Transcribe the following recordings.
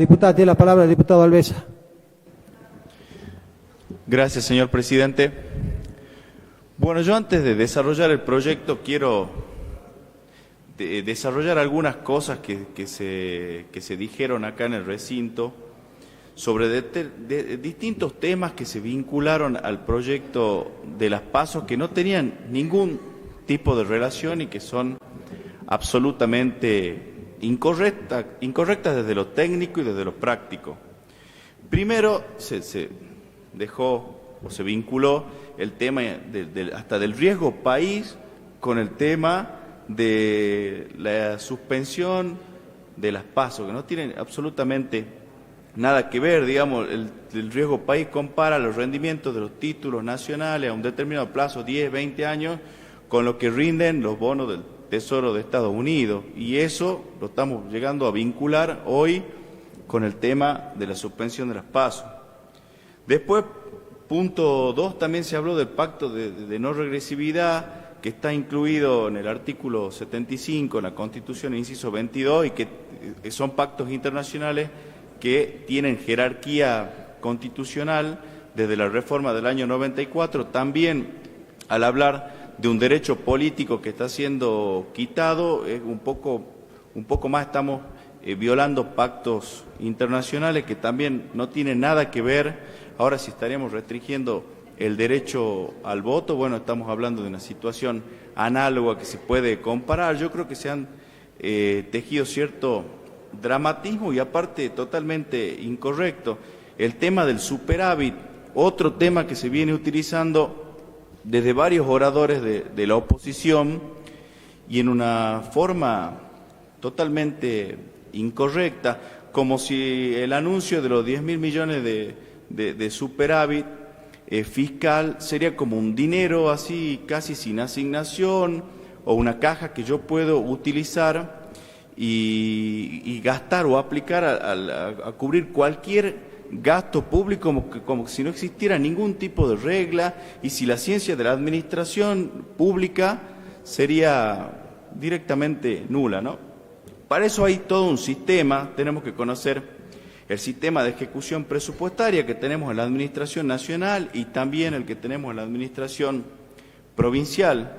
Diputada, tiene la palabra el diputado Alvesa. Gracias, señor presidente. Bueno, yo antes de desarrollar el proyecto quiero desarrollar algunas cosas que se dijeron acá en el recinto sobre distintos temas que se vincularon al proyecto de las PASO que no tenían ningún tipo de relación y que son absolutamente incorrectas desde lo técnico y desde lo práctico. Primero se dejó o se vinculó el tema hasta del riesgo país con el tema de la suspensión de las PASO, que no tienen absolutamente nada que ver. Digamos, el riesgo país compara los rendimientos de los títulos nacionales a un determinado plazo, 10, 20 años, con lo que rinden los bonos del Tesoro de Estados Unidos, y eso lo estamos llegando a vincular hoy con el tema de la suspensión de las PASO. Después, punto 2, también se habló del pacto de no regresividad que está incluido en el artículo 75 en la Constitución, inciso 22, y que son pactos internacionales que tienen jerarquía constitucional desde la reforma del año 94. También, al hablar de un derecho político que está siendo quitado, un poco más estamos violando pactos internacionales que también no tienen nada que ver. Ahora, si estaríamos restringiendo el derecho al voto, bueno, estamos hablando de una situación análoga que se puede comparar. Yo creo que se han tejido cierto dramatismo y aparte totalmente incorrecto. El tema del superávit, otro tema que se viene utilizando desde varios oradores de la oposición y en una forma totalmente incorrecta, como si el anuncio de los 10.000 millones de superávit fiscal sería como un dinero así casi sin asignación o una caja que yo puedo utilizar y gastar o aplicar a cubrir cualquier gasto público como si no existiera ningún tipo de regla y si la ciencia de la administración pública sería directamente nula, ¿no? Para eso hay todo un sistema. Tenemos que conocer el sistema de ejecución presupuestaria que tenemos en la Administración Nacional y también el que tenemos en la Administración Provincial.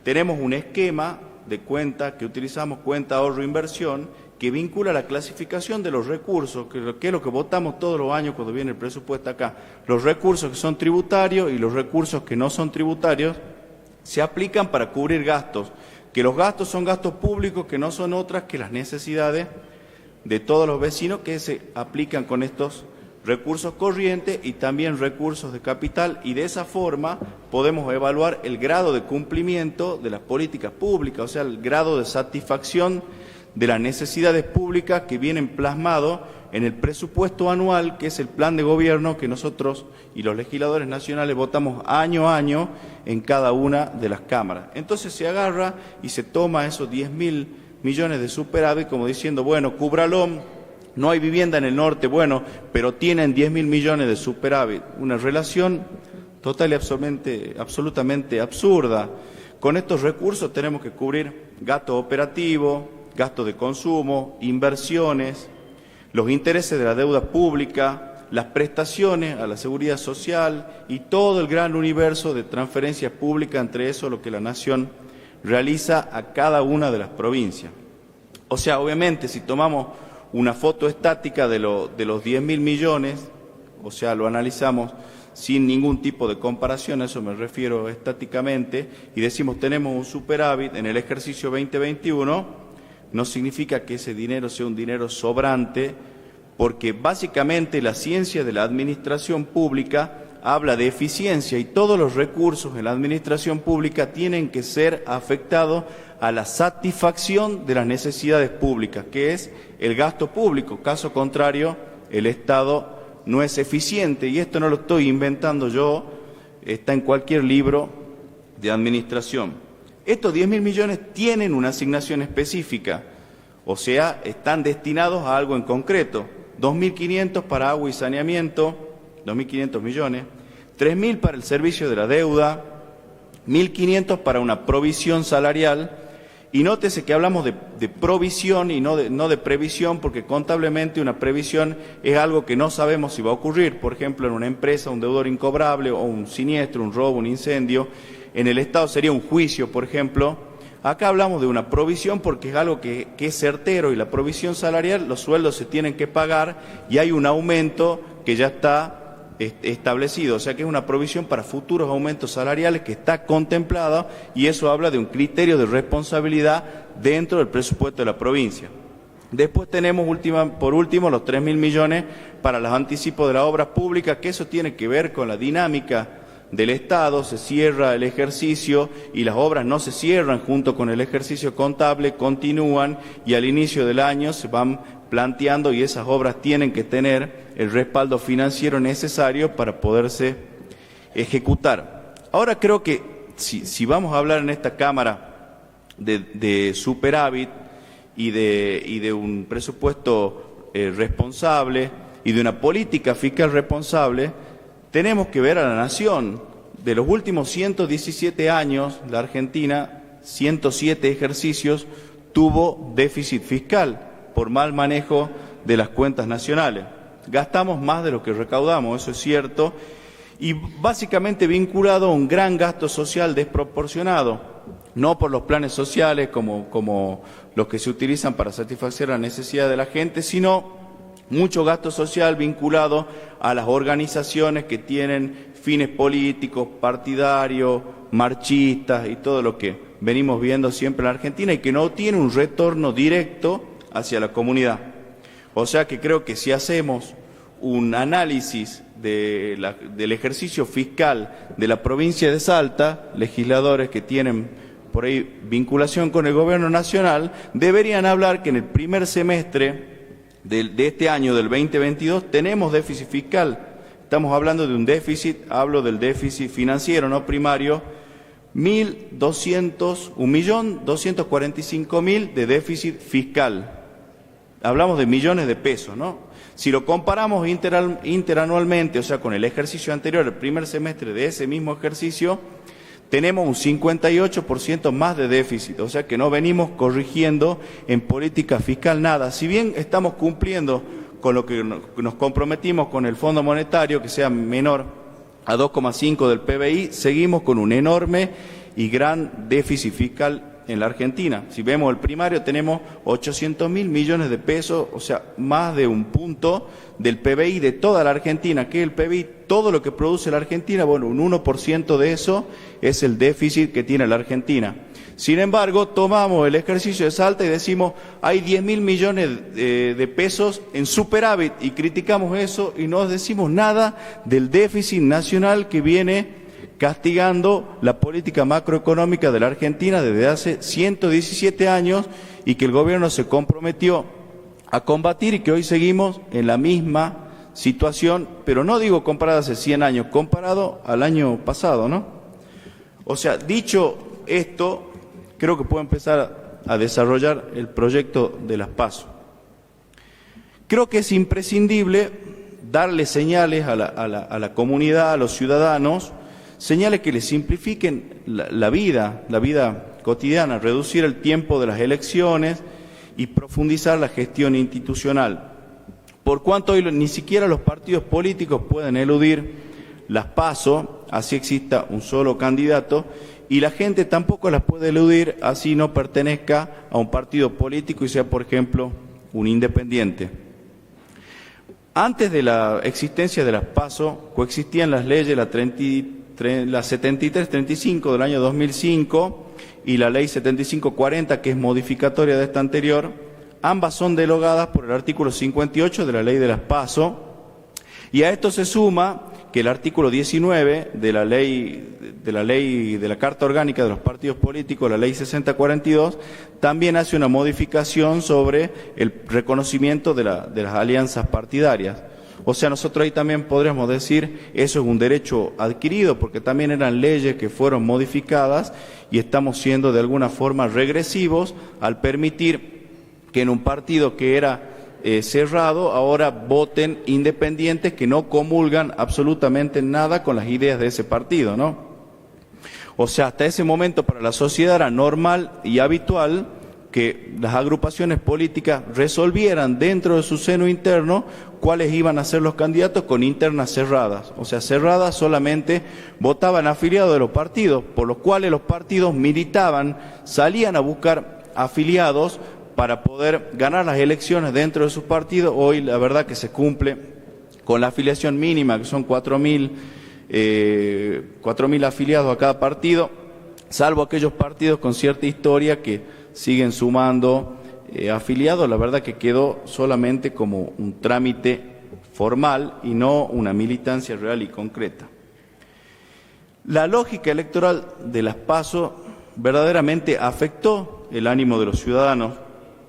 Tenemos un esquema de cuenta que utilizamos, cuenta ahorro-inversión, que vincula la clasificación de los recursos, que es lo que votamos todos los años cuando viene el presupuesto acá. Los recursos que son tributarios y los recursos que no son tributarios se aplican para cubrir gastos, que los gastos son gastos públicos, que no son otras que las necesidades de todos los vecinos que se aplican con estos recursos corrientes y también recursos de capital, y de esa forma podemos evaluar el grado de cumplimiento de las políticas públicas, o sea, el grado de satisfacción de las necesidades públicas que vienen plasmados en el presupuesto anual, que es el plan de gobierno que nosotros y los legisladores nacionales votamos año a año en cada una de las cámaras. Entonces se agarra y se toma esos 10.000 millones de superávit como diciendo, bueno, cúbralo, no hay vivienda en el norte, bueno, pero tienen 10.000 millones de superávit. Una relación total y absolutamente absurda. Con estos recursos tenemos que cubrir gasto operativo, gasto de consumo, inversiones, los intereses de la deuda pública, las prestaciones a la seguridad social y todo el gran universo de transferencias públicas, entre eso lo que la Nación realiza a cada una de las provincias. O sea, obviamente, si tomamos una foto estática de los 10.000 millones, o sea, lo analizamos sin ningún tipo de comparación, a eso me refiero estáticamente, y decimos tenemos un superávit en el ejercicio 2021, no significa que ese dinero sea un dinero sobrante, porque básicamente la ciencia de la administración pública habla de eficiencia y todos los recursos en la administración pública tienen que ser afectados a la satisfacción de las necesidades públicas, que es el gasto público. Caso contrario, el Estado no es eficiente, y esto no lo estoy inventando yo, está en cualquier libro de administración. Estos 10.000 millones tienen una asignación específica, o sea, están destinados a algo en concreto. 2.500 para agua y saneamiento, 2.500 millones, 3.000 para el servicio de la deuda, 1.500 para una provisión salarial Y nótese que hablamos de provisión y no de previsión, porque contablemente una previsión es algo que no sabemos si va a ocurrir. Por ejemplo, en una empresa, un deudor incobrable o un siniestro, un robo, un incendio. En el Estado sería un juicio, por ejemplo. Acá hablamos de una provisión porque es algo que es certero, y la provisión salarial, los sueldos se tienen que pagar y hay un aumento que ya está establecido, o sea que es una provisión para futuros aumentos salariales que está contemplada, y eso habla de un criterio de responsabilidad dentro del presupuesto de la provincia. Después tenemos por último los 3.000 millones para los anticipos de las obras públicas, que eso tiene que ver con la dinámica del Estado. Se cierra el ejercicio y las obras no se cierran junto con el ejercicio contable, continúan y al inicio del año se van planteando, y esas obras tienen que tener el respaldo financiero necesario para poderse ejecutar. Ahora creo que si vamos a hablar en esta Cámara de superávit y de un presupuesto responsable y de una política fiscal responsable, tenemos que ver a la nación. De los últimos 117 años, la Argentina, 107 ejercicios, tuvo déficit fiscal por mal manejo de las cuentas nacionales. Gastamos más de lo que recaudamos, eso es cierto, y básicamente vinculado a un gran gasto social desproporcionado, no por los planes sociales como los que se utilizan para satisfacer la necesidad de la gente, sino mucho gasto social vinculado a las organizaciones que tienen fines políticos, partidarios, marchistas y todo lo que venimos viendo siempre en la Argentina, y que no tiene un retorno directo hacia la comunidad. O sea que creo que si hacemos un análisis del ejercicio fiscal de la provincia de Salta, legisladores que tienen por ahí vinculación con el gobierno nacional, deberían hablar que en el primer semestre de este año, del 2022, tenemos déficit fiscal. Estamos hablando de un déficit, hablo del déficit financiero, no primario, 1.245.000 de déficit fiscal. Hablamos de millones de pesos, ¿no? Si lo comparamos interanualmente, o sea, con el ejercicio anterior, el primer semestre de ese mismo ejercicio, tenemos un 58% más de déficit, o sea que no venimos corrigiendo en política fiscal nada. Si bien estamos cumpliendo con lo que nos comprometimos con el Fondo Monetario, que sea menor a 2,5 del PBI, seguimos con un enorme y gran déficit fiscal en la Argentina. Si vemos el primario, tenemos 800.000 millones de pesos, o sea, más de un punto del PBI de toda la Argentina. ¿Qué es el PBI? Todo lo que produce la Argentina, bueno, un 1% de eso es el déficit que tiene la Argentina. Sin embargo, tomamos el ejercicio de Salta y decimos, hay 10.000 millones de pesos en superávit, y criticamos eso y no decimos nada del déficit nacional que viene castigando la política macroeconómica de la Argentina desde hace 117 años y que el gobierno se comprometió a combatir, y que hoy seguimos en la misma situación, pero no digo comparado hace 100 años, comparado al año pasado, ¿no? O sea, dicho esto, creo que puedo empezar a desarrollar el proyecto de las PASO. Creo que es imprescindible darle señales a la comunidad, a los ciudadanos, señales que les simplifiquen la vida cotidiana, reducir el tiempo de las elecciones y profundizar la gestión institucional. Por cuanto hoy ni siquiera los partidos políticos pueden eludir las PASO, así exista un solo candidato, y la gente tampoco las puede eludir así no pertenezca a un partido político y sea, por ejemplo, un independiente. Antes de la existencia de las PASO, coexistían las leyes, la 7335 del año 2005 y la ley 7540, que es modificatoria de esta anterior. Ambas son derogadas por el artículo 58 de la ley de las PASO, y a esto se suma que el artículo 19 de la ley de la Carta Orgánica de los Partidos Políticos, la ley 6042, también hace una modificación sobre el reconocimiento de las alianzas partidarias. O sea, nosotros ahí también podríamos decir, eso es un derecho adquirido, porque también eran leyes que fueron modificadas y estamos siendo de alguna forma regresivos al permitir que en un partido que era cerrado, ahora voten independientes que no comulgan absolutamente nada con las ideas de ese partido, ¿no? O sea, hasta ese momento para la sociedad era normal y habitual que las agrupaciones políticas resolvieran dentro de su seno interno cuáles iban a ser los candidatos con internas cerradas. O sea, cerradas solamente votaban afiliados de los partidos, por los cuales los partidos militaban, salían a buscar afiliados para poder ganar las elecciones dentro de sus partidos. Hoy la verdad que se cumple con la afiliación mínima, que son 4.000 afiliados a cada partido, salvo aquellos partidos con cierta historia que siguen sumando afiliados. La verdad que quedó solamente como un trámite formal y no una militancia real y concreta. La lógica electoral de las PASO verdaderamente afectó el ánimo de los ciudadanos.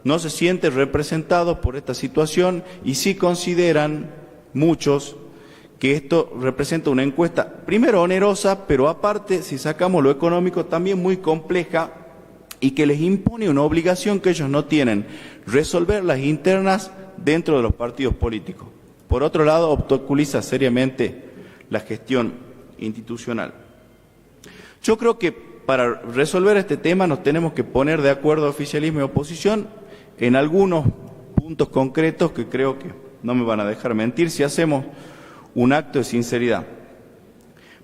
No se sienten representados por esta situación y sí consideran muchos que esto representa una encuesta, primero onerosa, pero aparte, si sacamos lo económico, también muy compleja y que les impone una obligación que ellos no tienen, resolver las internas dentro de los partidos políticos. Por otro lado, obstaculiza seriamente la gestión institucional. Yo creo que para resolver este tema nos tenemos que poner de acuerdo oficialismo y oposición en algunos puntos concretos que creo que no me van a dejar mentir si hacemos un acto de sinceridad.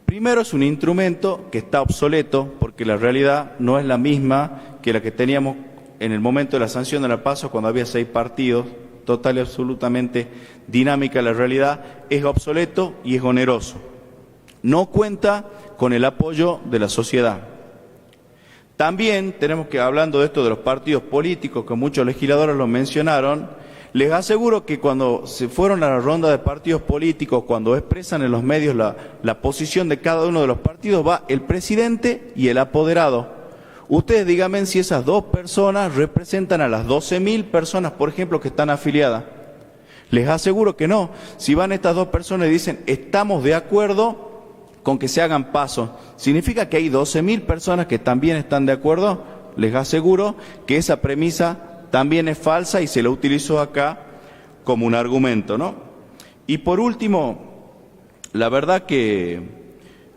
Primero, es un instrumento que está obsoleto porque la realidad no es la misma que la que teníamos en el momento de la sanción de la PASO cuando había 6 partidos, total y absolutamente dinámica. La realidad es obsoleto y es oneroso. No cuenta con el apoyo de la sociedad. También tenemos que, hablando de esto de los partidos políticos, que muchos legisladores lo mencionaron, les aseguro que cuando se fueron a la ronda de partidos políticos, cuando expresan en los medios la posición de cada uno de los partidos, va el presidente y el apoderado. Ustedes díganme si esas dos personas representan a las 12.000 personas, por ejemplo, que están afiliadas. Les aseguro que no. Si van estas dos personas y dicen, estamos de acuerdo con que se hagan pasos, ¿significa que hay 12.000 personas que también están de acuerdo? Les aseguro que esa premisa también es falsa y se la utilizó acá como un argumento, ¿no? Y por último, la verdad que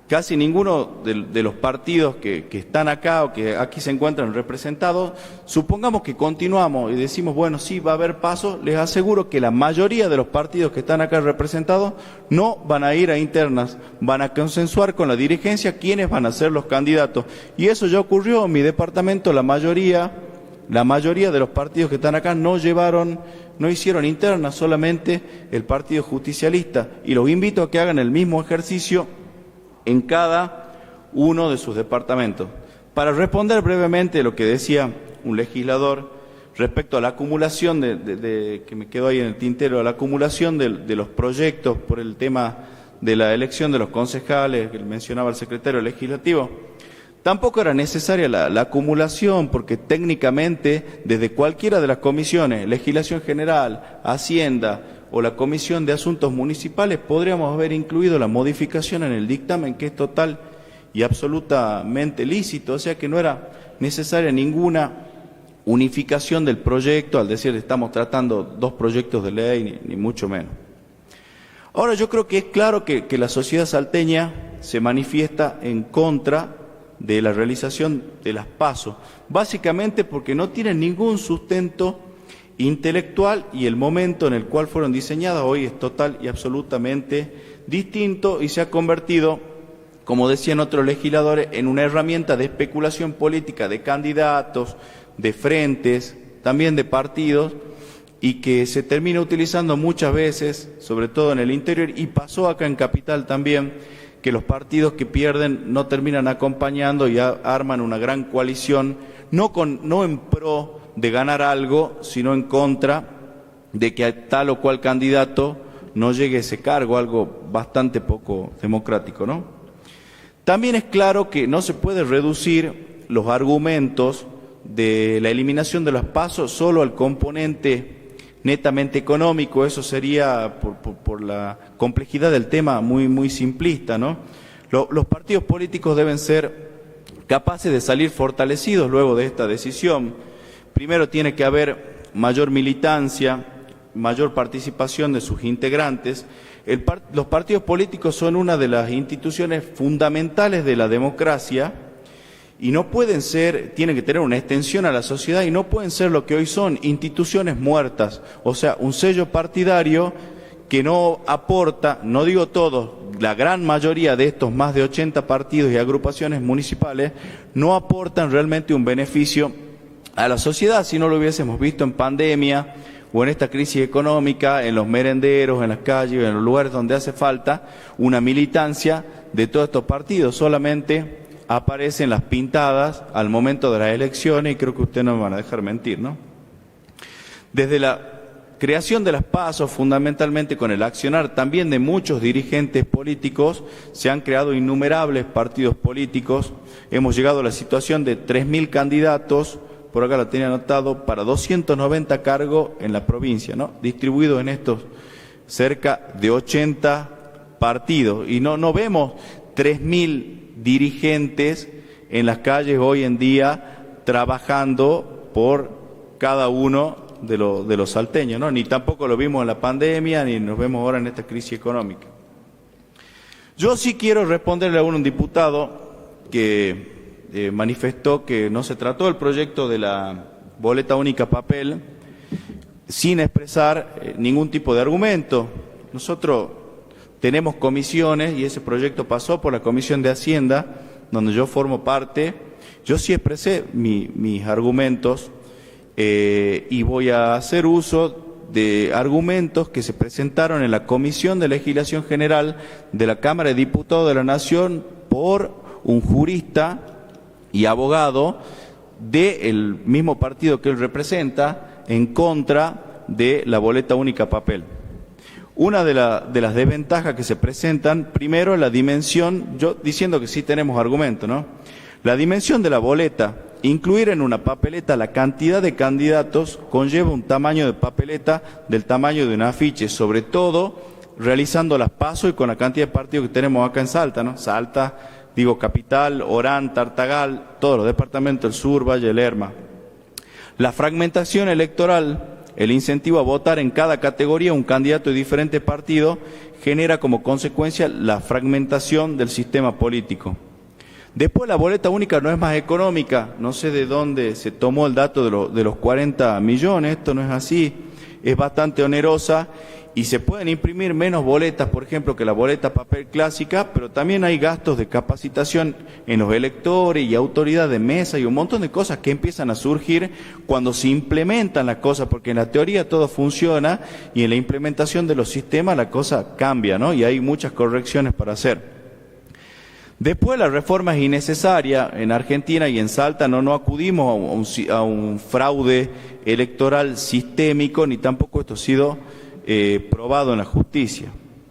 casi ninguno de los partidos que están acá o que aquí se encuentran representados, supongamos que continuamos y decimos, bueno, sí, va a haber pasos, les aseguro que la mayoría de los partidos que están acá representados no van a ir a internas, van a consensuar con la dirigencia quiénes van a ser los candidatos. Y eso ya ocurrió en mi departamento, la mayoría de los partidos que están acá no hicieron internas, solamente el Partido Justicialista. Y los invito a que hagan el mismo ejercicio en cada uno de sus departamentos. Para responder brevemente lo que decía un legislador respecto a la acumulación que me quedó ahí en el tintero, a la acumulación de los proyectos por el tema de la elección de los concejales, que mencionaba el secretario legislativo. Tampoco era necesaria la acumulación, porque técnicamente desde cualquiera de las comisiones, Legislación General, Hacienda o la Comisión de Asuntos Municipales, podríamos haber incluido la modificación en el dictamen, que es total y absolutamente lícito. O sea que no era necesaria ninguna unificación del proyecto, al decir estamos tratando 2 proyectos de ley, ni mucho menos. Ahora, yo creo que es claro que la sociedad salteña se manifiesta en contra de la realización de las PASO, básicamente porque no tienen ningún sustento intelectual y el momento en el cual fueron diseñadas hoy es total y absolutamente distinto y se ha convertido, como decían otros legisladores, en una herramienta de especulación política de candidatos, de frentes, también de partidos, y que se termina utilizando muchas veces, sobre todo en el interior, y pasó acá en Capital también, que los partidos que pierden no terminan acompañando y arman una gran coalición, no en pro de ganar algo, sino en contra de que tal o cual candidato no llegue a ese cargo, algo bastante poco democrático, ¿no? También es claro que no se puede reducir los argumentos de la eliminación de los pasos solo al componente netamente económico. Eso sería, por la complejidad del tema, muy simplista, ¿no? Los partidos políticos deben ser capaces de salir fortalecidos luego de esta decisión. Primero tiene que haber mayor militancia, mayor participación de sus integrantes. Los partidos políticos son una de las instituciones fundamentales de la democracia y no pueden ser, tienen que tener una extensión a la sociedad y no pueden ser lo que hoy son instituciones muertas, o sea, un sello partidario que no aporta, no digo todos, la gran mayoría de estos más de 80 partidos y agrupaciones municipales no aportan realmente un beneficio a la sociedad. Si no lo hubiésemos visto en pandemia o en esta crisis económica, en los merenderos, en las calles, en los lugares donde hace falta una militancia de todos estos partidos, solamente aparecen las pintadas al momento de las elecciones, y creo que ustedes no me van a dejar mentir, ¿no? Desde la creación de las PASO, fundamentalmente con el accionar también de muchos dirigentes políticos, se han creado innumerables partidos políticos. Hemos llegado a la situación de 3.000 candidatos, por acá lo tenía anotado, para 290 cargos en la provincia, ¿no? Distribuidos en estos cerca de 80 partidos. Y no vemos 3.000 dirigentes en las calles hoy en día trabajando por cada uno de los salteños, ¿no? Ni tampoco lo vimos en la pandemia, ni nos vemos ahora en esta crisis económica. Yo sí quiero responderle a un diputado que manifestó que no se trató el proyecto de la boleta única papel sin expresar ningún tipo de argumento. Nosotros tenemos comisiones y ese proyecto pasó por la Comisión de Hacienda, donde yo formo parte. Yo sí expresé mis argumentos y voy a hacer uso de argumentos que se presentaron en la Comisión de Legislación General de la Cámara de Diputados de la Nación por un jurista y abogado del mismo partido que él representa en contra de la boleta única papel. Una de las desventajas que se presentan, primero la dimensión, yo diciendo que sí tenemos argumento, ¿no? La dimensión de la boleta, incluir en una papeleta la cantidad de candidatos conlleva un tamaño de papeleta del tamaño de un afiche, sobre todo realizando las PASO y con la cantidad de partidos que tenemos acá en Salta, ¿no? Salta, digo Capital, Orán, Tartagal, todos los departamentos del sur, Valle, Lerma. La fragmentación electoral, el incentivo a votar en cada categoría un candidato de diferente partido, genera como consecuencia la fragmentación del sistema político. Después la boleta única no es más económica, no sé de dónde se tomó el dato de los 40 millones, esto no es así, es bastante onerosa y se pueden imprimir menos boletas, por ejemplo, que la boleta papel clásica, pero también hay gastos de capacitación en los electores y autoridad de mesa y un montón de cosas que empiezan a surgir cuando se implementan las cosas, porque en la teoría todo funciona y en la implementación de los sistemas la cosa cambia, ¿no? Y hay muchas correcciones para hacer. Después la reforma es innecesaria. En Argentina y en Salta no acudimos a un fraude electoral sistémico, ni tampoco esto ha sido probado en la justicia.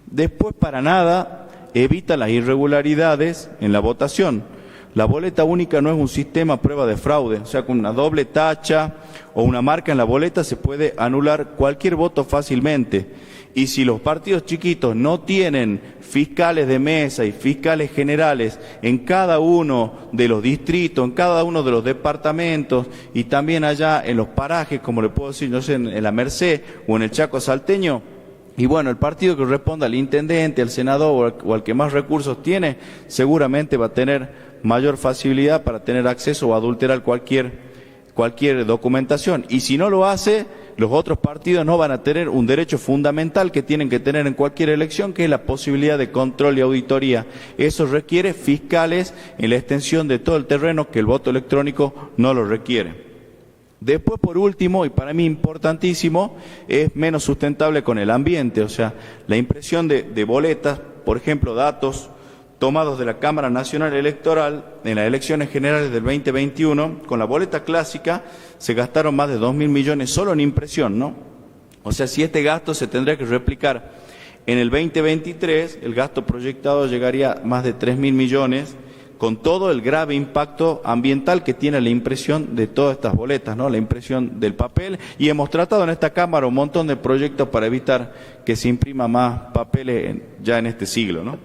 Después, para nada, evita las irregularidades en la votación. La boleta única no es un sistema a prueba de fraude, o sea, con una doble tacha o una marca en la boleta se puede anular cualquier voto fácilmente. Y si los partidos chiquitos no tienen fiscales de mesa y fiscales generales en cada uno de los distritos, en cada uno de los departamentos y también allá en los parajes, como le puedo decir, no sé, en la Merced o en el Chaco salteño, y bueno, el partido que responda al intendente, al senador o al que más recursos tiene, seguramente va a tener mayor facilidad para tener acceso o adulterar cualquier documentación. Y si no lo hace, los otros partidos no van a tener un derecho fundamental que tienen que tener en cualquier elección, que es la posibilidad de control y auditoría. Eso requiere fiscales en la extensión de todo el terreno que el voto electrónico no lo requiere. Después, por último, y para mí importantísimo, es menos sustentable con el ambiente, o sea, la impresión de boletas, por ejemplo, datos tomados de la Cámara Nacional Electoral en las elecciones generales del 2021, con la boleta clásica se gastaron más de 2.000 millones solo en impresión, ¿no? O sea, si este gasto se tendría que replicar en el 2023, el gasto proyectado llegaría a más de 3.000 millones, con todo el grave impacto ambiental que tiene la impresión de todas estas boletas, ¿no? La impresión del papel, y hemos tratado en esta Cámara un montón de proyectos para evitar que se imprima más papeles ya en este siglo, ¿no?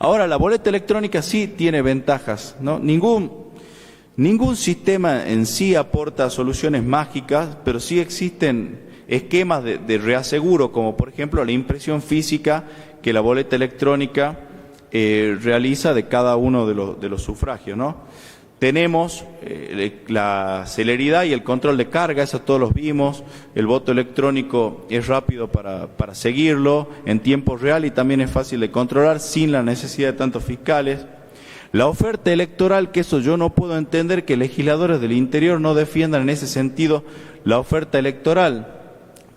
Ahora, la boleta electrónica sí tiene ventajas, ¿no? Ningún sistema en sí aporta soluciones mágicas, pero sí existen esquemas de reaseguro, como por ejemplo la impresión física que la boleta electrónica realiza de cada uno de los sufragios, ¿no? Tenemos la celeridad y el control de carga, eso todos los vimos. El voto electrónico es rápido para seguirlo en tiempo real y también es fácil de controlar sin la necesidad de tantos fiscales. La oferta electoral, que eso yo no puedo entender que legisladores del interior no defiendan en ese sentido la oferta electoral.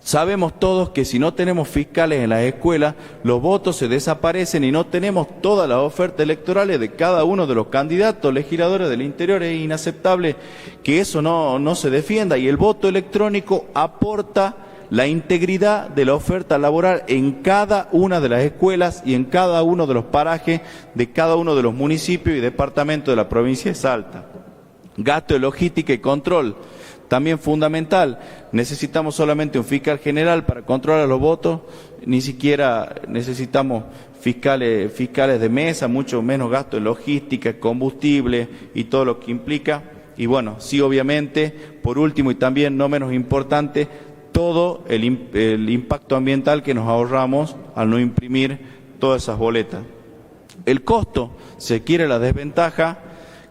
Sabemos todos que si no tenemos fiscales en las escuelas, los votos se desaparecen y no tenemos todas las ofertas electorales de cada uno de los candidatos legisladores del interior. Es inaceptable que eso no se defienda, y el voto electrónico aporta la integridad de la oferta laboral en cada una de las escuelas y en cada uno de los parajes de cada uno de los municipios y departamentos de la provincia de Salta. Gasto de logística y control, también fundamental. Necesitamos solamente un fiscal general para controlar los votos, ni siquiera necesitamos fiscales de mesa, mucho menos gasto de logística, combustible y todo lo que implica. Y bueno, sí, obviamente, por último y también no menos importante, todo el impacto ambiental que nos ahorramos al no imprimir todas esas boletas. El costo, se quiere la desventaja,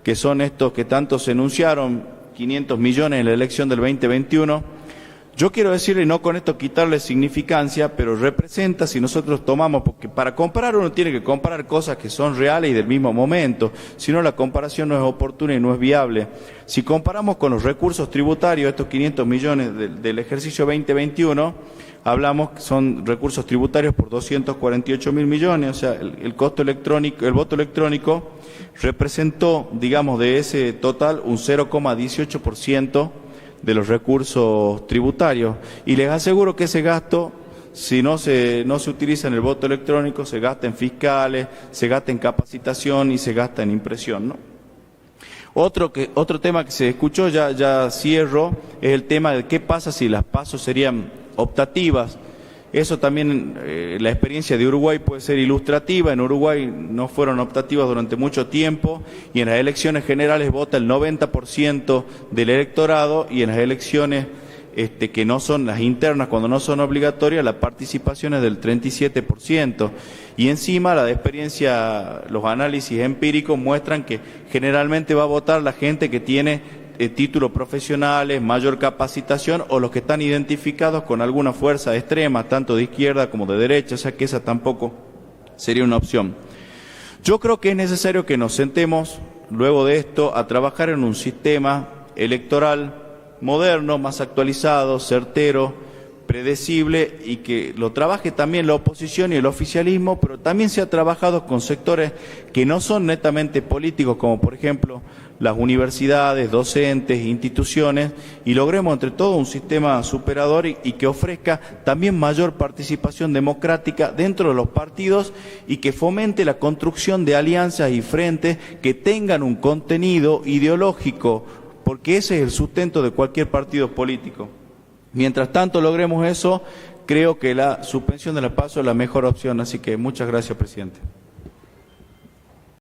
que son estos que tanto se enunciaron, 500 millones en la elección del 2021. Yo quiero decirle, y no con esto quitarle significancia, pero representa, si nosotros tomamos, porque para comparar uno tiene que comparar cosas que son reales y del mismo momento, si no la comparación no es oportuna y no es viable. Si comparamos con los recursos tributarios, estos 500 millones del ejercicio 2021, hablamos que son recursos tributarios por 248.000 millones, o sea, el costo electrónico, el voto electrónico representó, digamos, de ese total un 0,18% de los recursos tributarios, y les aseguro que ese gasto, si no se utiliza en el voto electrónico, se gasta en fiscales, se gasta en capacitación y se gasta en impresión, ¿no? Otro tema que se escuchó, ya cierro, es el tema de qué pasa si las PASO serían optativas. Eso también, la experiencia de Uruguay puede ser ilustrativa. En Uruguay no fueron optativas durante mucho tiempo, y en las elecciones generales vota el 90% del electorado, y en las elecciones que no son las internas, cuando no son obligatorias, la participación es del 37%. Y encima la experiencia, los análisis empíricos muestran que generalmente va a votar la gente que tiene títulos profesionales, mayor capacitación, o los que están identificados con alguna fuerza extrema, tanto de izquierda como de derecha, o sea que esa tampoco sería una opción. Yo creo que es necesario que nos sentemos, luego de esto, a trabajar en un sistema electoral moderno, más actualizado, certero, predecible, y que lo trabaje también la oposición y el oficialismo, pero también se ha trabajado con sectores que no son netamente políticos, como por ejemplo las universidades, docentes, instituciones, y logremos entre todos un sistema superador y que ofrezca también mayor participación democrática dentro de los partidos, y que fomente la construcción de alianzas y frentes que tengan un contenido ideológico, porque ese es el sustento de cualquier partido político. Mientras tanto logremos eso, creo que la suspensión de la PASO es la mejor opción. Así que muchas gracias, presidente.